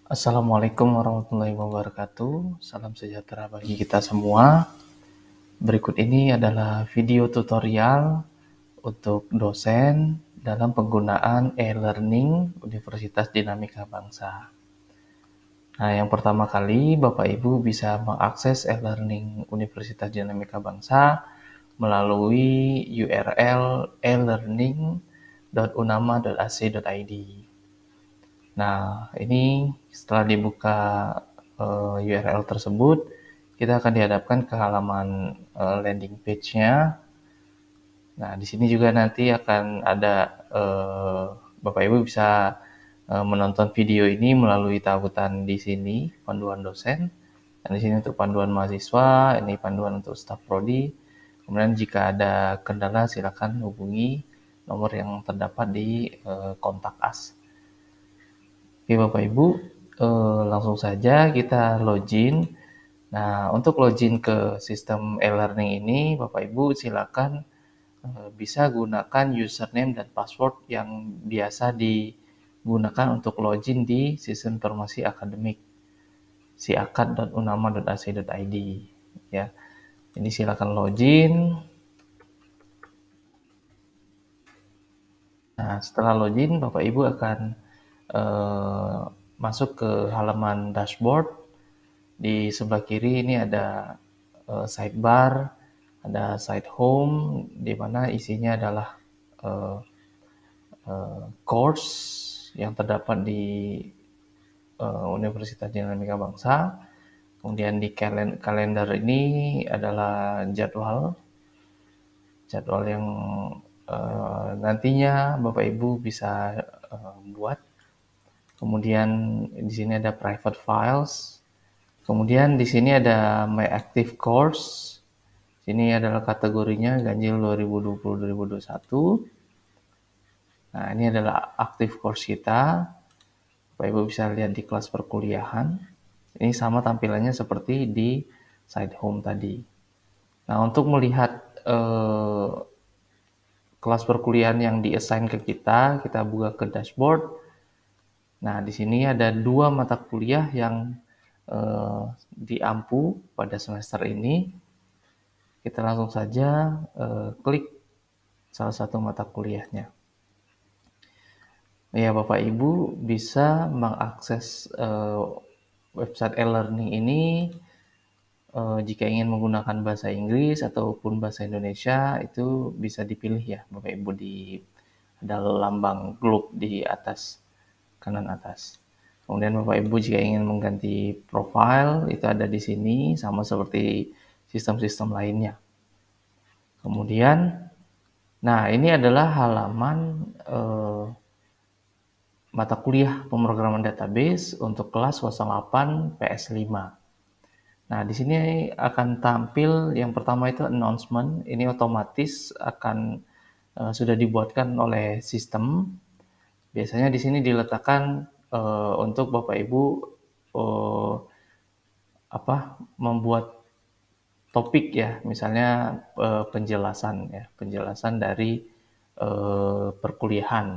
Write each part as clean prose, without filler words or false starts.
Assalamualaikum warahmatullahi wabarakatuh. Salam sejahtera bagi kita semua. Berikut ini adalah video tutorial untuk dosen dalam penggunaan e-learning Universitas Dinamika Bangsa. Nah, yang pertama kali Bapak Ibu bisa mengakses e-learning Universitas Dinamika Bangsa melalui URL e-learning.unama.ac.id. Nah, ini setelah dibuka URL tersebut, kita akan dihadapkan ke halaman landing page-nya. Nah, di sini juga nanti akan ada Bapak Ibu bisa menonton video ini melalui tautan di sini, panduan dosen. Dan di sini untuk panduan mahasiswa, ini panduan untuk staf prodi. Kemudian jika ada kendala silakan hubungi nomor yang terdapat di kontak us. Oke Bapak Ibu, langsung saja kita login. Nah, untuk login ke sistem e-learning ini, Bapak Ibu silakan bisa gunakan username dan password yang biasa digunakan untuk login di sistem informasi akademik siakad.unama.ac.id ya. Jadi silakan login. Nah, setelah login, Bapak Ibu akan masuk ke halaman dashboard. Di sebelah kiri ini ada sidebar, ada site home, di mana isinya adalah course yang terdapat di Universitas Dinamika Bangsa. Kemudian di kalender ini adalah jadwal yang nantinya Bapak Ibu bisa buat. Kemudian di sini ada private files. Kemudian di sini ada My Active Course. Ini adalah kategorinya Ganjil 2020-2021. Nah, ini adalah active course kita. Bapak Ibu bisa lihat di kelas perkuliahan. Ini sama tampilannya seperti di site home tadi. Nah, untuk melihat kelas perkuliahan yang di-assign ke kita buka ke dashboard. Nah, di sini ada 2 mata kuliah yang diampu pada semester ini. Kita langsung saja klik salah satu mata kuliahnya. Ya, Bapak Ibu bisa mengakses website e-learning ini jika ingin menggunakan bahasa Inggris ataupun bahasa Indonesia, itu bisa dipilih ya Bapak Ibu, ada lambang globe di atas, kanan atas. Kemudian Bapak Ibu jika ingin mengganti profile, itu ada di sini sama seperti sistem-sistem lainnya. Kemudian, nah ini adalah halaman mata kuliah pemrograman database untuk kelas 08 PS5. Nah, di sini akan tampil yang pertama itu announcement. Ini otomatis akan sudah dibuatkan oleh sistem. Biasanya di sini diletakkan untuk Bapak Ibu membuat topik ya, misalnya penjelasan dari perkuliahan.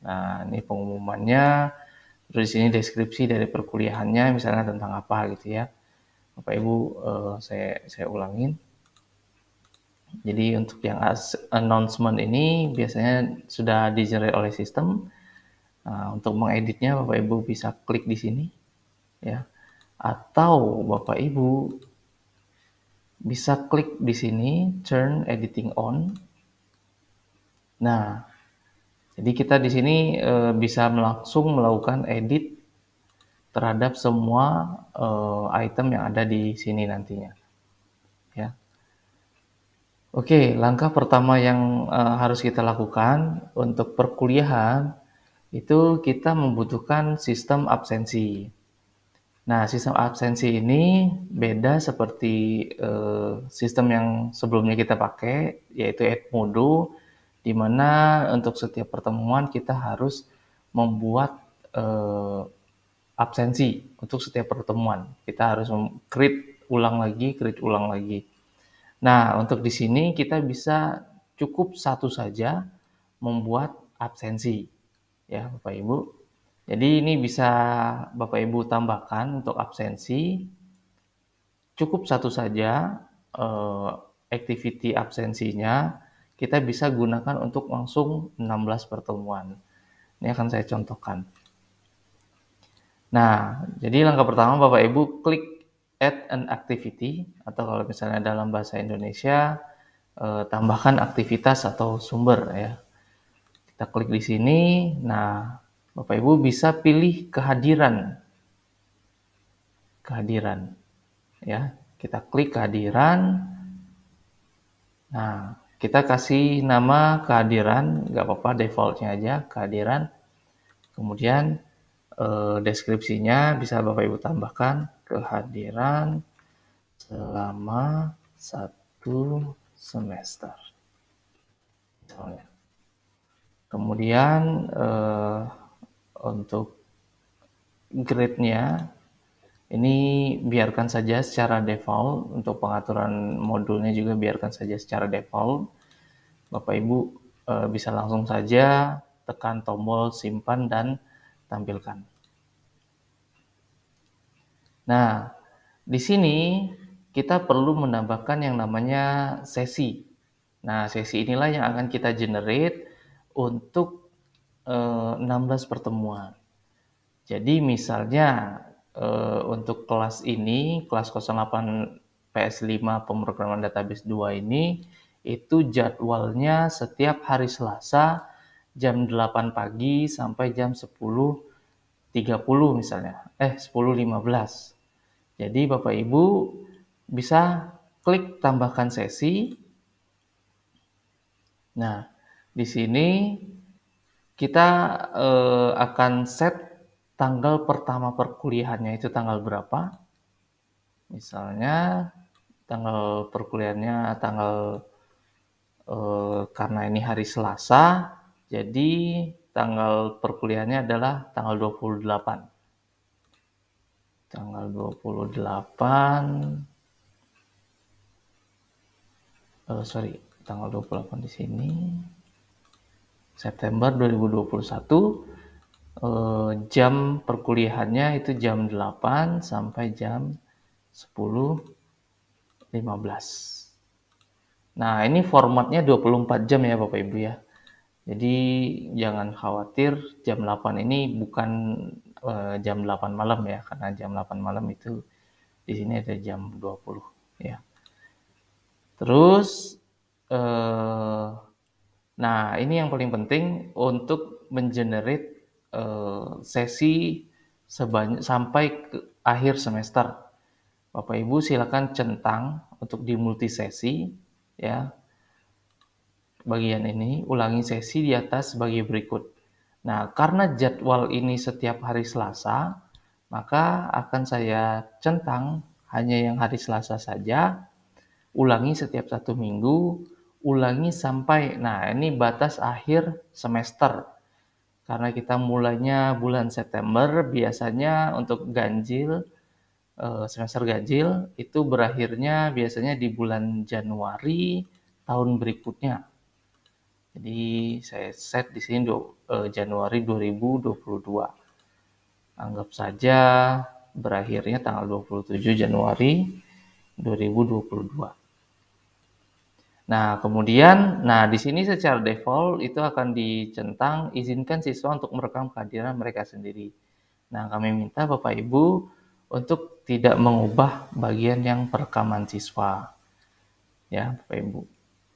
Nah, ini pengumumannya. Terus di sini deskripsi dari perkuliahannya, misalnya tentang apa gitu ya. Bapak Ibu, saya ulangin. Jadi untuk yang announcement ini biasanya sudah di-generate oleh sistem. Nah, untuk mengeditnya Bapak Ibu bisa klik di sini ya. Atau Bapak Ibu bisa klik di sini turn editing on. Nah, jadi kita di sini bisa langsung melakukan edit terhadap semua item yang ada di sini nantinya. Ya. Oke, langkah pertama yang harus kita lakukan untuk perkuliahan itu kita membutuhkan sistem absensi. Nah, sistem absensi ini beda seperti sistem yang sebelumnya kita pakai, yaitu Edmodo, di mana untuk setiap pertemuan kita harus membuat absensi untuk setiap pertemuan. Kita harus create ulang lagi. Nah, untuk di sini kita bisa cukup satu saja membuat absensi, ya Bapak Ibu. Jadi ini bisa Bapak Ibu tambahkan untuk absensi, cukup satu saja activity absensinya, kita bisa gunakan untuk langsung 16 pertemuan. Ini akan saya contohkan. Nah, jadi langkah pertama Bapak Ibu klik add an activity, atau kalau misalnya dalam bahasa Indonesia, tambahkan aktivitas atau sumber ya. Kita klik di sini. Nah, Bapak Ibu bisa pilih kehadiran. Ya. Kita klik kehadiran. Nah, kita kasih nama kehadiran, nggak apa-apa, defaultnya aja kehadiran. Kemudian deskripsinya bisa Bapak Ibu tambahkan kehadiran selama 1 semester. Misalnya. Kemudian untuk grade-nya ini biarkan saja secara default, untuk pengaturan modulnya juga biarkan saja secara default. Bapak Ibu bisa langsung saja tekan tombol simpan dan tampilkan. Nah, di sini kita perlu menambahkan yang namanya sesi. Nah, sesi inilah yang akan kita generate untuk 16 pertemuan. Jadi misalnya untuk kelas ini, kelas 08 PS5 pemrograman database 2 ini, itu jadwalnya setiap hari Selasa jam 8 pagi sampai jam 10.30 misalnya. 10.15. Jadi Bapak Ibu bisa klik tambahkan sesi. Nah, di sini kita akan set tanggal pertama perkuliahannya itu tanggal berapa. Misalnya tanggal perkuliahannya karena ini hari Selasa, jadi tanggal perkuliahannya adalah tanggal 28. Tanggal 28 tanggal 28 di sini September 2021, jam perkuliahannya itu jam 8 sampai jam 10.15. Nah, ini formatnya 24 jam ya Bapak Ibu ya. Jadi jangan khawatir, jam 8 ini bukan jam 8 malam ya, karena jam 8 malam itu di sini ada jam 20 ya. Terus nah, ini yang paling penting untuk mengenerate sesi sampai ke akhir semester. Bapak Ibu silakan centang untuk di multisesi ya. Bagian ini ulangi sesi di atas sebagai berikut. Nah, karena jadwal ini setiap hari Selasa, maka akan saya centang hanya yang hari Selasa saja. Ulangi setiap 1 minggu, ulangi sampai, nah ini batas akhir semester. Karena kita mulainya bulan September, biasanya untuk ganjil, semester ganjil, itu berakhirnya biasanya di bulan Januari tahun berikutnya. Jadi saya set di sini Januari 2022. Anggap saja berakhirnya tanggal 27 Januari 2022. Nah, kemudian, di sini secara default itu akan dicentang izinkan siswa untuk merekam kehadiran mereka sendiri. Nah, kami minta Bapak Ibu untuk tidak mengubah bagian yang perekaman siswa. Ya, Bapak Ibu.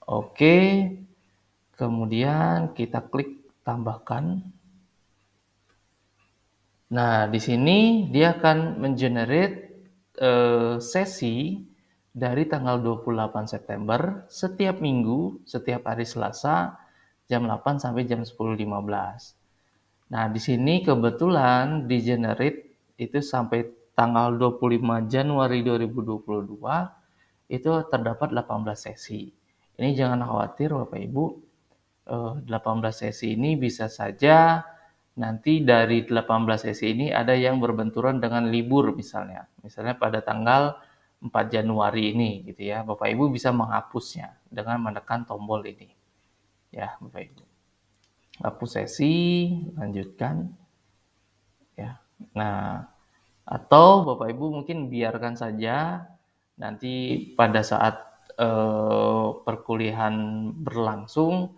Oke. Kemudian kita klik tambahkan. Nah, di sini dia akan mengenerate sesi dari tanggal 28 September setiap minggu, setiap hari Selasa jam 8 sampai jam 10.15. Nah, di sini kebetulan di generate itu sampai tanggal 25 Januari 2022 itu terdapat 18 sesi. Ini jangan khawatir Bapak Ibu, 18 sesi ini bisa saja nanti dari 18 sesi ini ada yang berbenturan dengan libur misalnya. Misalnya pada tanggal 4 Januari ini gitu ya. Bapak Ibu bisa menghapusnya dengan menekan tombol ini. Ya, Bapak Ibu. Hapus sesi, lanjutkan. Nah, atau Bapak Ibu mungkin biarkan saja nanti pada saat perkuliahan berlangsung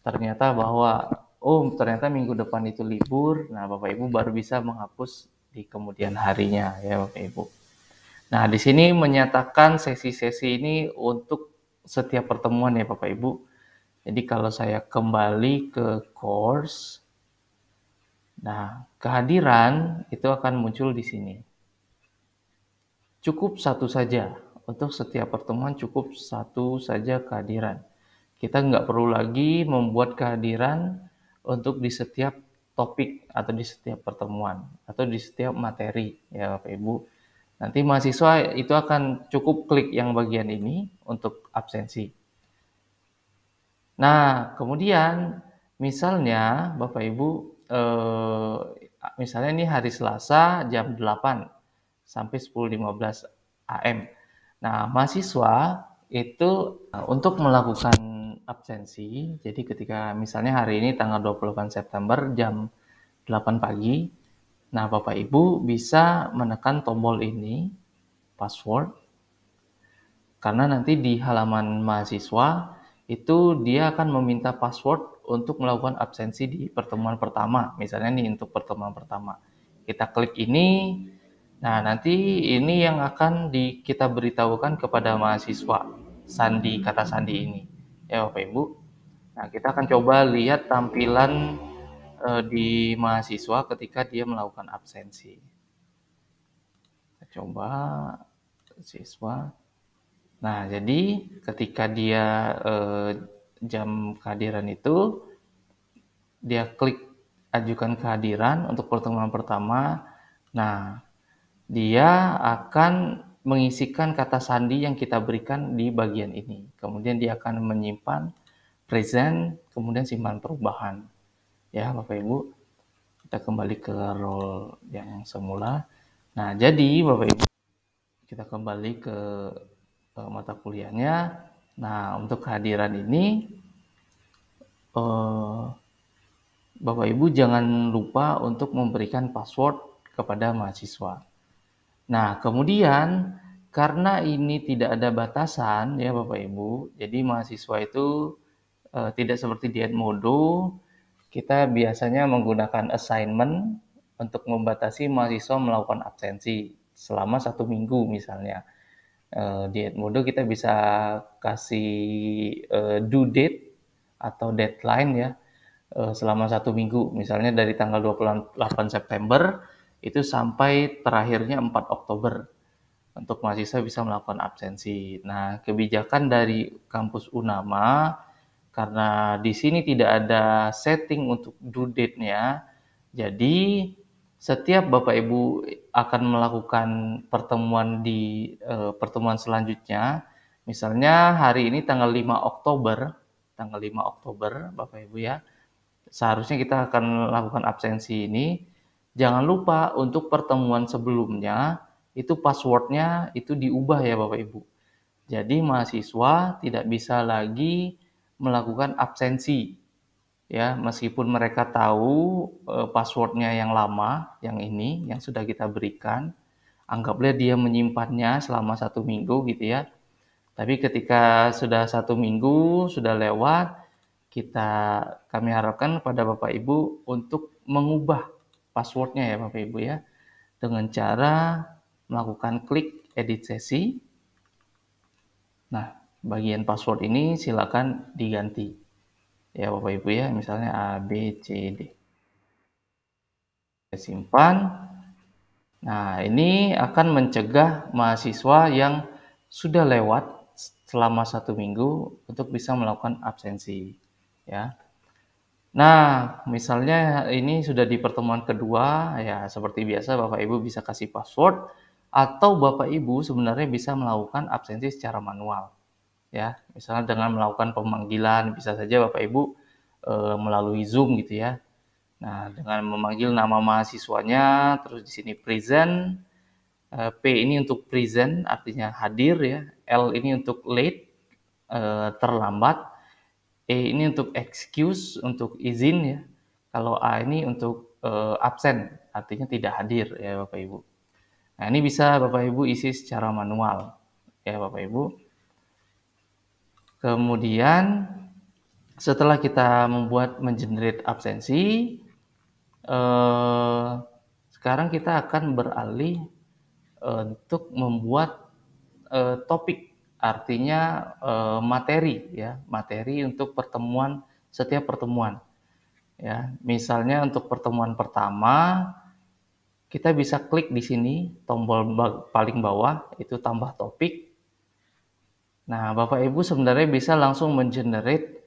ternyata bahwa ternyata minggu depan itu libur. Nah, Bapak Ibu baru bisa menghapus di kemudian harinya ya Bapak Ibu. Nah, di sini menyatakan sesi-sesi ini untuk setiap pertemuan ya Bapak Ibu. Jadi kalau saya kembali ke course, nah kehadiran itu akan muncul di sini. Cukup satu saja, untuk setiap pertemuan cukup satu saja kehadiran. Kita nggak perlu lagi membuat kehadiran untuk di setiap topik atau di setiap pertemuan atau di setiap materi ya Bapak Ibu. Nanti mahasiswa itu akan cukup klik yang bagian ini untuk absensi. Nah, kemudian misalnya Bapak Ibu, misalnya ini hari Selasa jam 8 sampai 10.15 AM. Nah, mahasiswa itu untuk melakukan absensi, jadi ketika misalnya hari ini tanggal 28 September jam 8 pagi, nah Bapak Ibu bisa menekan tombol ini, password, karena nanti di halaman mahasiswa itu dia akan meminta password untuk melakukan absensi di pertemuan pertama. Misalnya nih untuk pertemuan pertama. Kita klik ini, nah nanti ini yang akan kita beritahukan kepada mahasiswa kata sandi ini. Ya Bapak Ibu. Nah, kita akan coba lihat tampilan di mahasiswa ketika dia melakukan absensi. Kita coba siswa. Nah, jadi ketika dia jam kehadiran itu, dia klik ajukan kehadiran untuk pertemuan pertama. Nah, dia akan mengisikan kata sandi yang kita berikan di bagian ini. Kemudian dia akan menyimpan present, kemudian simpan perubahan. Ya, Bapak Ibu, kita kembali ke role yang semula. Nah, jadi Bapak Ibu, kita kembali ke mata kuliahnya. Nah, untuk kehadiran ini, Bapak Ibu jangan lupa untuk memberikan password kepada mahasiswa. Nah, kemudian karena ini tidak ada batasan ya Bapak Ibu, jadi mahasiswa itu tidak seperti di Edmodo, kita biasanya menggunakan assignment untuk membatasi mahasiswa melakukan absensi selama 1 minggu misalnya. Di Edmodo kita bisa kasih due date atau deadline ya selama 1 minggu, misalnya dari tanggal 28 September itu sampai terakhirnya 4 Oktober untuk mahasiswa bisa melakukan absensi. Nah, kebijakan dari kampus Unama karena di sini tidak ada setting untuk due date-nya, jadi setiap Bapak Ibu akan melakukan pertemuan di pertemuan selanjutnya, misalnya hari ini tanggal 5 Oktober, Bapak Ibu ya, seharusnya kita akan melakukan absensi ini. Jangan lupa untuk pertemuan sebelumnya, itu password-nya itu diubah ya Bapak Ibu. Jadi mahasiswa tidak bisa lagi melakukan absensi ya, meskipun mereka tahu password-nya yang lama, yang ini, yang sudah kita berikan, anggaplah dia menyimpannya selama 1 minggu gitu ya. Tapi ketika sudah 1 minggu, sudah lewat, kami harapkan pada Bapak Ibu untuk mengubah password-nya ya Bapak Ibu ya, dengan cara melakukan klik edit sesi. Nah, bagian password ini silakan diganti. Ya Bapak Ibu ya, misalnya A, B, C, D. Saya simpan. Nah, ini akan mencegah mahasiswa yang sudah lewat selama 1 minggu untuk bisa melakukan absensi. Ya. Nah, misalnya ini sudah di pertemuan kedua, ya seperti biasa Bapak Ibu bisa kasih password atau Bapak Ibu sebenarnya bisa melakukan absensi secara manual. Ya, misalnya dengan melakukan pemanggilan, bisa saja Bapak Ibu melalui Zoom gitu ya. Nah, dengan memanggil nama mahasiswanya, terus di sini present, P ini untuk present artinya hadir ya, L ini untuk late, terlambat, E ini untuk excuse, untuk izin ya. Kalau A ini untuk absen, artinya tidak hadir ya Bapak Ibu. Nah, ini bisa Bapak Ibu isi secara manual ya Bapak Ibu. Kemudian setelah kita mengenerate absensi, sekarang kita akan beralih untuk membuat topik, artinya materi ya, materi untuk setiap pertemuan ya. Misalnya untuk pertemuan pertama, kita bisa klik di sini tombol paling bawah itu tambah topik. Nah, Bapak Ibu sebenarnya bisa langsung mengenerate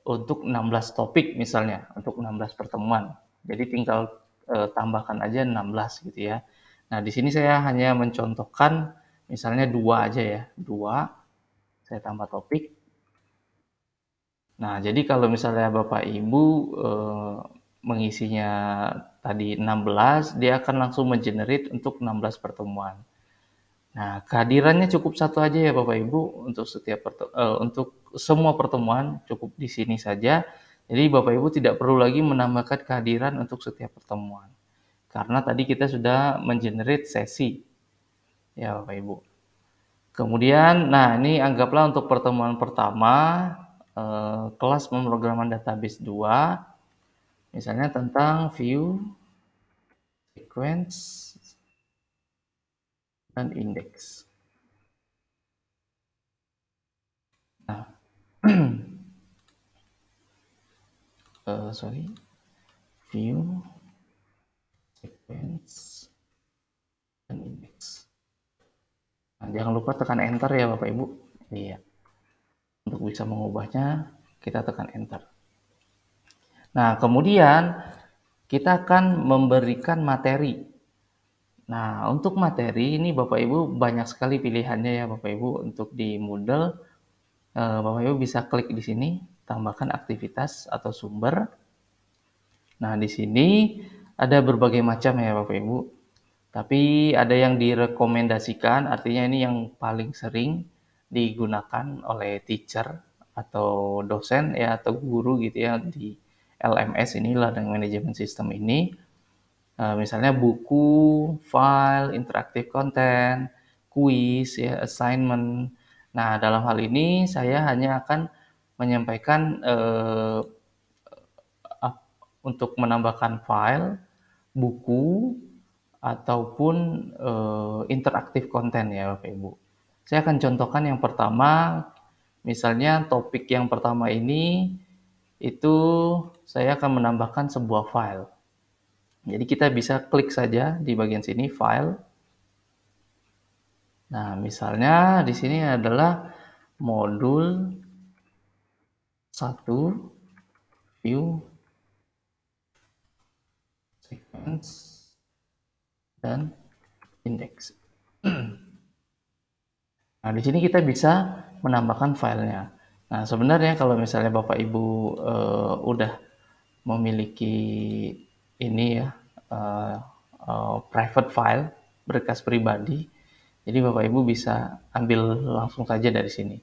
untuk 16 topik misalnya, untuk 16 pertemuan. Jadi tinggal tambahkan aja 16 gitu ya. Nah, di sini saya hanya mencontohkan misalnya 2 aja ya, 2 saya tambah topik. Nah, jadi kalau misalnya Bapak Ibu mengisinya tadi 16, dia akan langsung mengenerate untuk 16 pertemuan. Nah, kehadirannya cukup satu aja ya Bapak Ibu untuk semua pertemuan cukup di sini saja. Jadi Bapak Ibu tidak perlu lagi menambahkan kehadiran untuk setiap pertemuan. Karena tadi kita sudah mengenerate sesi. Ya Bapak Ibu. Kemudian, nah ini anggaplah untuk pertemuan pertama kelas pemrograman database 2, misalnya tentang view, sequence, dan index. Nah, view, sequence, dan index. Nah, jangan lupa tekan enter ya Bapak Ibu. Iya. Untuk bisa mengubahnya, kita tekan enter. Nah, kemudian kita akan memberikan materi. Nah, untuk materi ini Bapak Ibu banyak sekali pilihannya ya Bapak Ibu. Untuk di Moodle, Bapak Ibu bisa klik di sini, tambahkan aktivitas atau sumber. Nah, di sini ada berbagai macam ya Bapak Ibu. Tapi ada yang direkomendasikan, artinya ini yang paling sering digunakan oleh teacher atau dosen ya atau guru gitu ya di LMS ini, Learning Management System ini. Misalnya buku, file, interactive content, quiz, ya, assignment. Nah, dalam hal ini saya hanya akan menyampaikan untuk menambahkan file, buku, ataupun interaktif konten ya Bapak Ibu. Saya akan contohkan yang pertama, misalnya topik yang pertama ini itu saya akan menambahkan sebuah file. Jadi kita bisa klik saja di bagian sini file. Nah, misalnya di sini adalah modul 1 view, sequence, dan index. Nah, di sini kita bisa menambahkan filenya. Nah, sebenarnya kalau misalnya Bapak Ibu udah memiliki ini ya, private file, berkas pribadi, jadi Bapak Ibu bisa ambil langsung saja dari sini.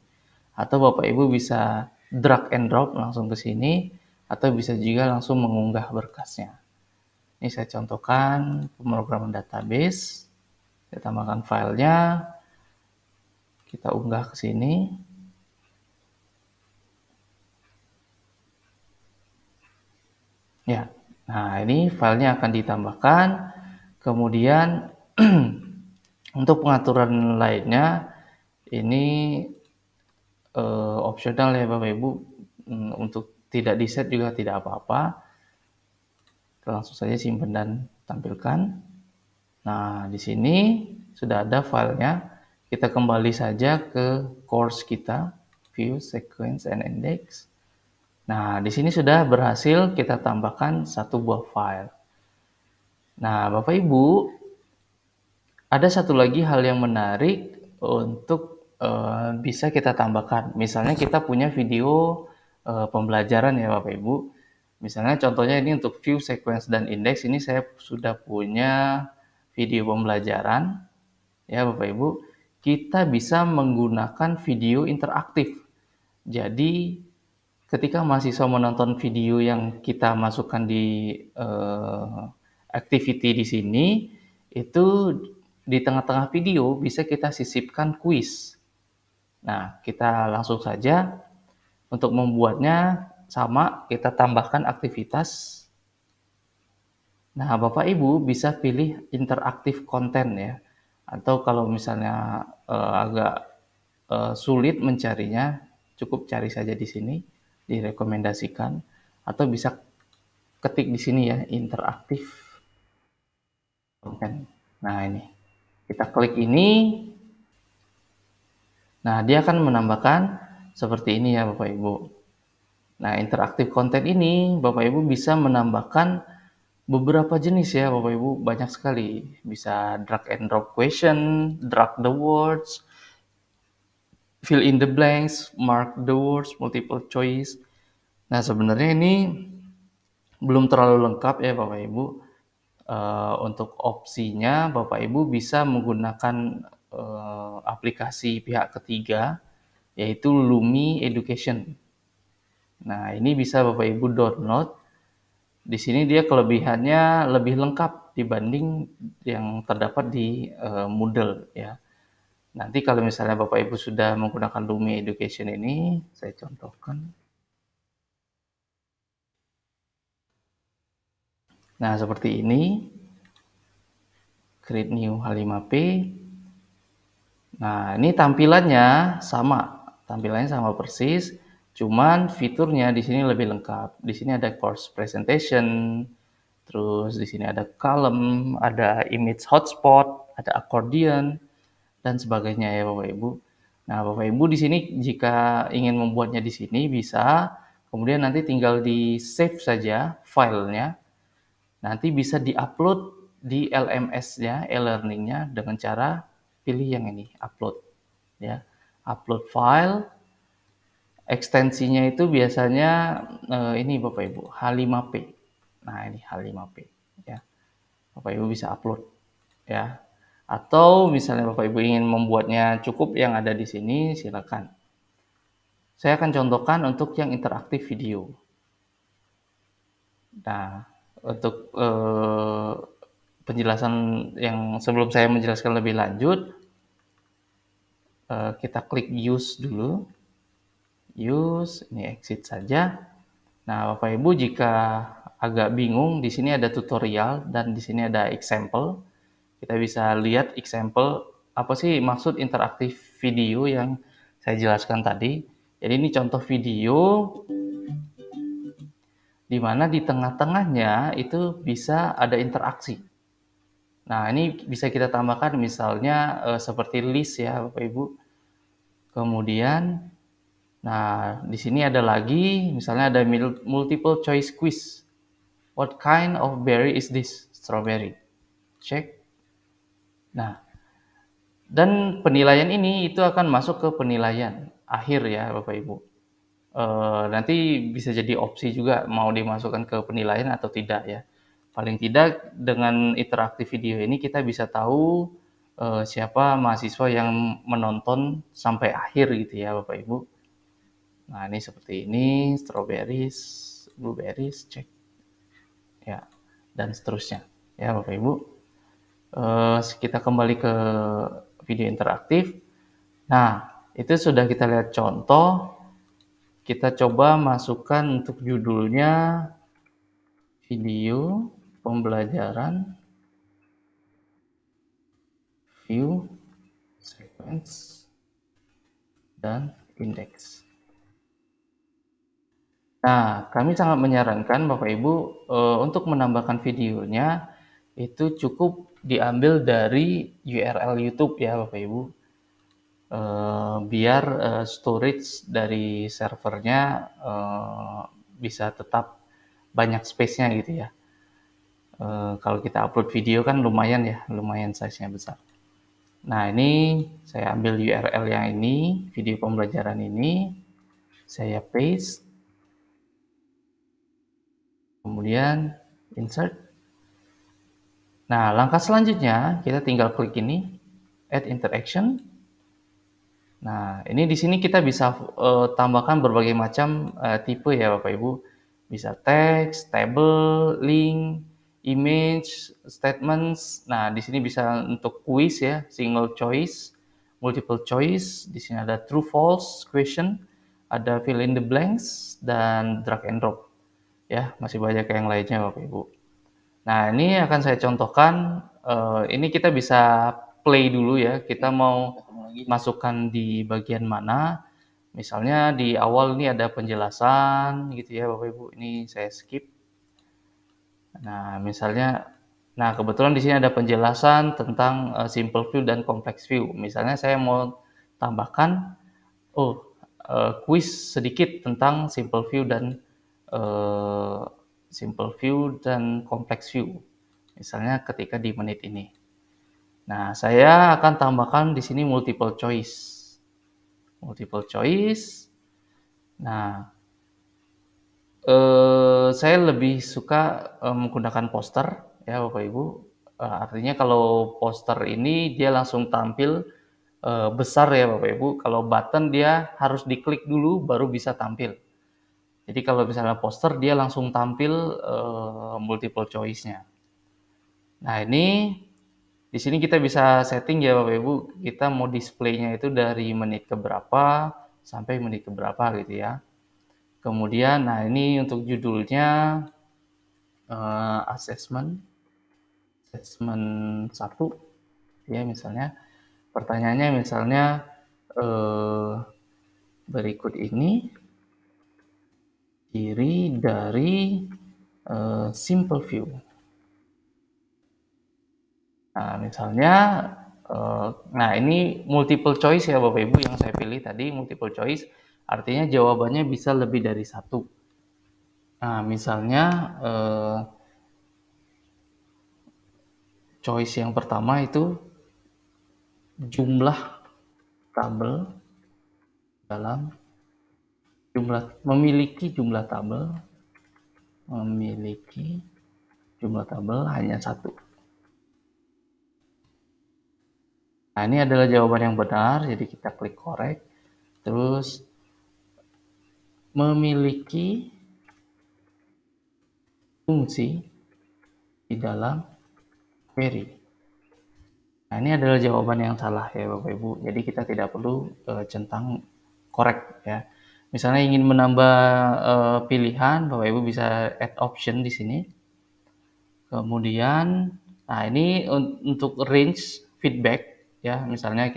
Atau Bapak Ibu bisa drag and drop langsung ke sini, atau bisa juga langsung mengunggah berkasnya. Ini saya contohkan pemrograman database, saya tambahkan filenya, kita unggah ke sini. Ya, nah ini filenya akan ditambahkan. Kemudian untuk pengaturan lainnya ini opsional ya Bapak Ibu. Untuk tidak di set juga tidak apa-apa. Langsung saja simpan dan tampilkan. Nah, di sini sudah ada filenya. Kita kembali saja ke course kita, view, sequence, and index. Nah, di sini sudah berhasil kita tambahkan satu buah file. Nah, Bapak Ibu, ada satu lagi hal yang menarik untuk bisa kita tambahkan. Misalnya kita punya video pembelajaran ya Bapak Ibu. Misalnya contohnya ini untuk view, sequence, dan index, ini saya sudah punya video pembelajaran. Ya Bapak Ibu, kita bisa menggunakan video interaktif. Jadi ketika mahasiswa menonton video yang kita masukkan di activity di sini itu di tengah-tengah video bisa kita sisipkan kuis. Nah, kita langsung saja untuk membuatnya sama, kita tambahkan aktivitas. Nah, Bapak Ibu bisa pilih interaktif konten ya. Atau kalau misalnya agak sulit mencarinya, cukup cari saja di sini, direkomendasikan. Atau bisa ketik di sini ya, interaktif konten. Nah, ini. Kita klik ini. Nah, dia akan menambahkan seperti ini ya Bapak Ibu. Nah, interaktif konten ini Bapak Ibu bisa menambahkan beberapa jenis ya Bapak Ibu, banyak sekali. Bisa drag and drop question, drag the words, fill in the blanks, mark the words, multiple choice. Nah, sebenarnya ini belum terlalu lengkap ya Bapak Ibu. Untuk opsinya Bapak Ibu bisa menggunakan aplikasi pihak ketiga, yaitu Lumi Education. Nah, ini bisa Bapak Ibu download. Di sini dia kelebihannya lebih lengkap dibanding yang terdapat di Moodle ya. Nanti kalau misalnya Bapak Ibu sudah menggunakan Lumi Education ini, saya contohkan. Nah, seperti ini. Create new H5P. Nah, ini tampilannya sama persis, cuman fiturnya di sini lebih lengkap. Di sini ada course presentation, terus di sini ada column, ada image hotspot, ada accordion, dan sebagainya ya Bapak Ibu. Nah, Bapak Ibu di sini jika ingin membuatnya di sini bisa, kemudian nanti tinggal di save saja filenya, nanti bisa di-upload di LMS-nya, e-learning-nya dengan cara pilih yang ini, upload ya. Upload file, ekstensinya itu biasanya ini Bapak Ibu, H5P. Nah, ini H5P ya. Bapak Ibu bisa upload ya. Atau misalnya Bapak Ibu ingin membuatnya cukup yang ada di sini, silakan. Saya akan contohkan untuk yang interaktif video. Nah, untuk penjelasan yang sebelum saya menjelaskan lebih lanjut, kita klik use dulu. Use, ini exit saja. Nah, Bapak Ibu jika agak bingung, di sini ada tutorial dan di sini ada example. Kita bisa lihat example apa sih maksud interaktif video yang saya jelaskan tadi. Jadi ini contoh video di mana di tengah-tengahnya itu bisa ada interaksi. Nah, ini bisa kita tambahkan misalnya seperti list ya Bapak Ibu. Kemudian, nah di sini ada lagi, misalnya ada multiple choice quiz. What kind of berry is this? Strawberry. Check. Nah, dan penilaian ini itu akan masuk ke penilaian akhir ya Bapak Ibu. Nanti bisa jadi opsi juga mau dimasukkan ke penilaian atau tidak ya. Paling tidak dengan interaktif video ini kita bisa tahu siapa mahasiswa yang menonton sampai akhir gitu ya Bapak Ibu. Nah, ini seperti ini, strawberries, blueberries, cek. Ya, dan seterusnya. Ya Bapak Ibu. Kita kembali ke video interaktif. Nah, itu sudah kita lihat contoh. Kita coba masukkan untuk judulnya video pembelajaran view sequence dan indeks. Nah, kami sangat menyarankan Bapak Ibu untuk menambahkan videonya itu cukup diambil dari URL YouTube ya Bapak Ibu. Biar storage dari servernya bisa tetap banyak space-nya gitu ya. Kalau kita upload video kan lumayan ya, lumayan size-nya besar. Nah, ini saya ambil URL yang ini, video pembelajaran ini, saya paste, kemudian insert. Nah, langkah selanjutnya kita tinggal klik ini, add interaction. Nah, ini di sini kita bisa tambahkan berbagai macam tipe ya Bapak Ibu. Bisa teks, table, link, image, statements. Nah, di sini bisa untuk quiz ya, single choice, multiple choice. Di sini ada true false question, ada fill in the blanks, dan drag and drop. Ya, masih banyak yang lainnya Bapak Ibu. Nah, ini akan saya contohkan. Ini kita bisa play dulu ya. Kita mau masukkan di bagian mana. Misalnya di awal ini ada penjelasan gitu ya Bapak Ibu. Ini saya skip. Nah, misalnya, nah kebetulan di sini ada penjelasan tentang simple view dan complex view. Misalnya saya mau tambahkan, quiz sedikit tentang simple view dan complex view. Misalnya ketika di menit ini. Nah, saya akan tambahkan di sini multiple choice. Multiple choice. Nah, saya lebih suka menggunakan poster ya Bapak Ibu. Artinya kalau poster ini dia langsung tampil besar ya Bapak Ibu. Kalau button dia harus diklik dulu baru bisa tampil. Jadi kalau misalnya poster dia langsung tampil multiple choice-nya. Nah, ini di sini kita bisa setting ya Bapak Ibu, kita mau display-nya itu dari menit ke berapa sampai menit ke berapa gitu ya. Kemudian, nah ini untuk judulnya assessment 1 ya misalnya. Pertanyaannya misalnya berikut ini ciri dari simple view. Nah, misalnya, nah ini multiple choice ya Bapak Ibu yang saya pilih tadi multiple choice, artinya jawabannya bisa lebih dari 1. Nah, misalnya choice yang pertama itu jumlah tabel dalam memiliki jumlah tabel hanya 1. Nah, ini adalah jawaban yang benar, jadi kita klik correct. Terus memiliki fungsi di dalam query. Nah, ini adalah jawaban yang salah ya Bapak Ibu. Jadi kita tidak perlu centang correct ya. Misalnya ingin menambah pilihan, Bapak Ibu bisa add option di sini. Kemudian, nah ini untuk range feedback ya. Misalnya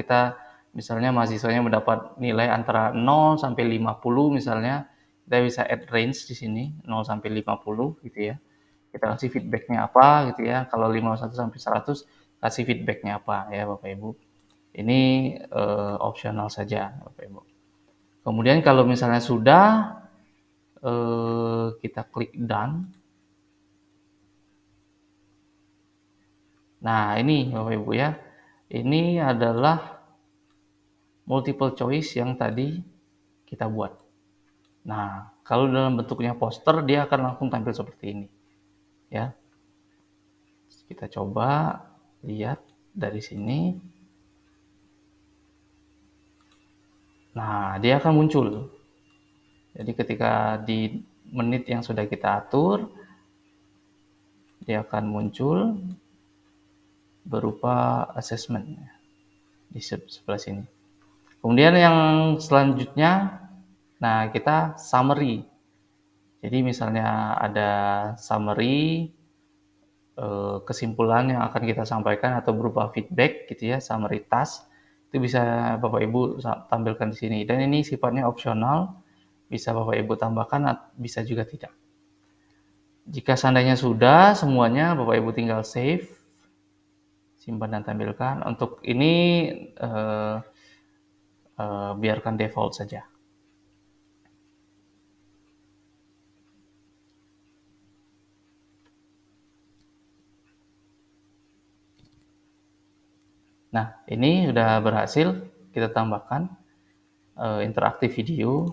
mahasiswanya mendapat nilai antara 0 sampai 50 misalnya, kita bisa add range di sini 0 sampai 50 gitu ya. Kita kasih feedbacknya apa gitu ya. Kalau 51 sampai 100 kasih feedbacknya apa ya Bapak Ibu. Ini opsional saja Bapak Ibu. Kemudian kalau misalnya sudah, kita klik done. Nah ini Bapak Ibu ya, ini adalah multiple choice yang tadi kita buat. Nah kalau dalam bentuknya poster dia akan langsung tampil seperti ini ya. Kita coba lihat dari sini. Nah dia akan muncul. Jadi ketika di menit yang sudah kita atur, dia akan muncul berupa assessment di sebelah sini. Kemudian yang selanjutnya, nah kita summary. Jadi misalnya ada summary, kesimpulan yang akan kita sampaikan atau berupa feedback gitu ya, summary task, itu bisa Bapak Ibu tampilkan di sini. Dan ini sifatnya opsional, bisa Bapak Ibu tambahkan, bisa juga tidak. Jika seandainya sudah semuanya, Bapak Ibu tinggal save, simpan dan tampilkan. Untuk ini biarkan default saja. Nah, ini sudah berhasil kita tambahkan interaktif video,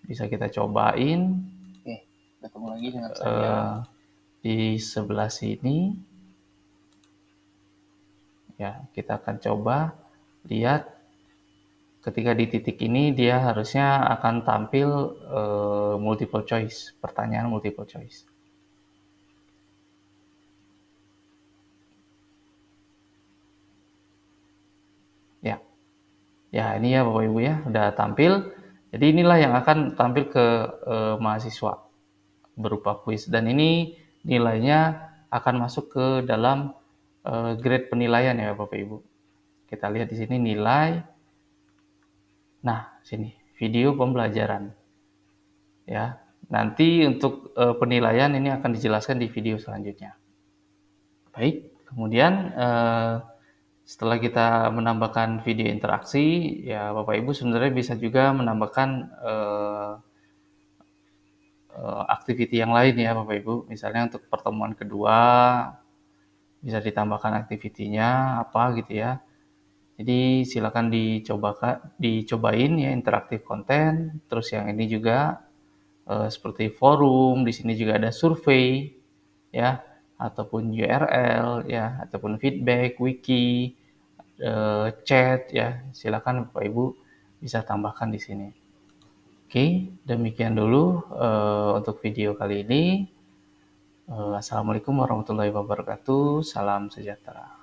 bisa kita cobain. Oke, ketemu lagi dengan saya. Di sebelah sini, ya kita akan coba lihat ketika di titik ini dia harusnya akan tampil multiple choice, pertanyaan multiple choice. Ya, ini ya Bapak Ibu ya, udah tampil. Jadi inilah yang akan tampil ke mahasiswa berupa kuis, dan ini nilainya akan masuk ke dalam grade penilaian ya Bapak Ibu. Kita lihat di sini nilai. Nah, sini video pembelajaran. Ya. Nanti untuk penilaian ini akan dijelaskan di video selanjutnya. Baik, kemudian setelah kita menambahkan video interaksi, ya Bapak Ibu sebenarnya bisa juga menambahkan activity yang lain ya Bapak Ibu. Misalnya untuk pertemuan kedua bisa ditambahkan activity-nya apa gitu ya. Jadi silakan dicobain ya interaktif konten. Terus yang ini juga seperti forum, di sini juga ada survei ya, ataupun URL ya, ataupun feedback, wiki, chat ya. Silakan Bapak Ibu bisa tambahkan di sini. Oke, demikian dulu untuk video kali ini. Assalamualaikum warahmatullahi wabarakatuh. Salam sejahtera.